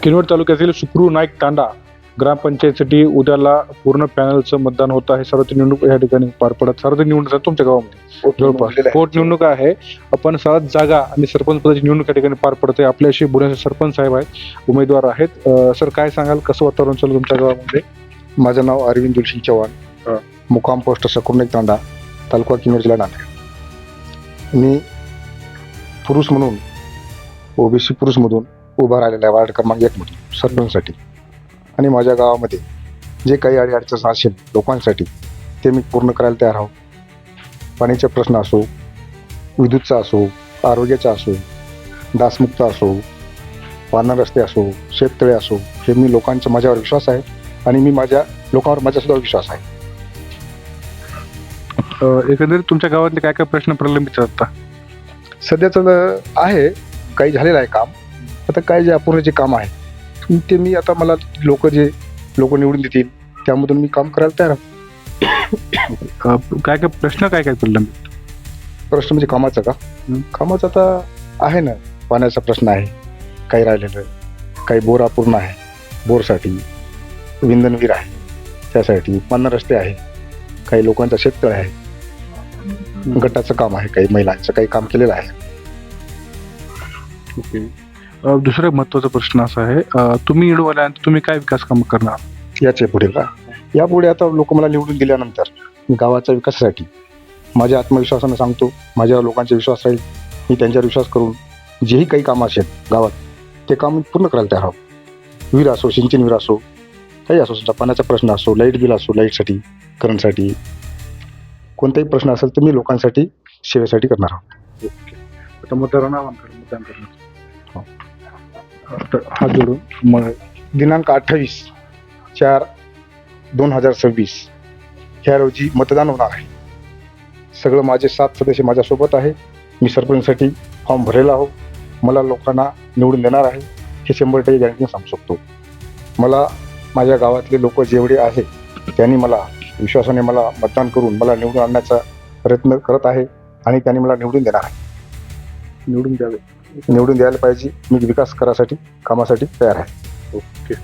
किनवट तालुक्यातील सुखरू नाईक तांडा ग्रामपंचायतीसाठी उद्याला पूर्ण पॅनलचं मतदान होत आहे. सार्वत्रिक निवडणूक या ठिकाणी पार पडत. सार्वत्रिक निवडणूक आहे तुमच्या गावामध्ये जवळपास पोटनिवडणूक आहे. आपण 7 जागा आणि सरपंच पदाची निवडणूक या ठिकाणी पार पडते. आपल्याशी बोलण्याचे सरपंच साहेब आहेत, उमेदवार आहेत. सर, काय सांगाल, कसं वातावरण चालू तुमच्या गावामध्ये? माझं नाव अरविंद तुलसी चव्हाण, मुक्काम पोस्ट सुखरू नाईक तांडा, तालुका किनवट, जिल्हा नांदेड. मी पुरुष म्हणून ओबीसी पुरुषमधून उभा राहिलेला आहे वार्ड क्रमांक 1 मधून सरपंचसाठी. आणि माझ्या गावामध्ये जे काही अडीअडचण असेल लोकांसाठी ते मी पूर्ण करायला तयार आहोत. पाण्याचे प्रश्न असो, विद्युतचा असो, आरोग्याचा असो, डासमुक्त असो, पाना रस्ते असो, शेततळे असो, हे मी लोकांचा माझ्यावर विश्वास आहे आणि मी माझ्या लोकांवर माझ्यासुद्धा विश्वास आहे. एकंदरीत तुमच्या गावातले काय काय प्रश्न प्रलंबित आहेत आता? सध्याचं आहे, काही झालेलं आहे काम. आता काय जे अपूर्ण जे काम आहे ते मी आता मला लोक निवडून देतील त्यामधून मी काम करायला तयार आहे. काय काय प्रश्न काय काय प्रलंबित? प्रश्न म्हणजे कामाचा का? कामाचं आता आहे ना, पाण्याचा प्रश्न आहे, काही राहिलेलं, काही बोर अपूर्ण आहे, बोरसाठी विंधनवीर आहे, त्यासाठी पाना रस्ते आहे, काही लोकांचा शेततळ आहे, गटाचं काम आहे, काही महिलांचं काही काम केलेलं आहे. ओके. दुसरा महत्त्वाचा प्रश्न असा आहे, तुम्ही निवडून आल्यानंतर तुम्ही काय विकास काम करणार? याच्या पुढे का? यापुढे आता लोक मला निवडून दिल्यानंतर मी गावाच्या विकासासाठी माझ्या आत्मविश्वासानं सांगतो, माझ्या लोकांचा विश्वास राहील, मी त्यांच्यावर विश्वास करून जेही काही कामं असेल गावात ते काम मी पूर्ण करायला तयार आहोत. विहीर असो, सिंचन विहीर असो, काही असो, समजा पाण्याचा प्रश्न असो, लाईट बिल असो, लाईटसाठी, करंटसाठी, कोणताही प्रश्न असेल तर मी लोकांसाठी सेवेसाठी करणार आहोत. ओके. आता मतदारांना मतदान करणार. तर हात जोडून मग दिनांक 28/4/2026 ह्या रोजी मतदान होणार आहे. सगळं माझे 7 सदस्य माझ्यासोबत आहे. मी सरपंचसाठी फॉर्म भरलेला आहो. मला लोकांना निवडून देणार आहे हे 100% गॅरंटी सांगू शकतो. मला माझ्या गावातले लोक जेवढे आहे त्यांनी मला विश्वासाने मला मतदान करून मला निवडून आणण्याचा प्रयत्न करत आहे आणि त्यांनी मला निवडून देणार आहे. निवडून द्यावे. निवडून द्यायला पाहिजे. मी विकास करासाठी कामासाठी तयार आहे. ओके.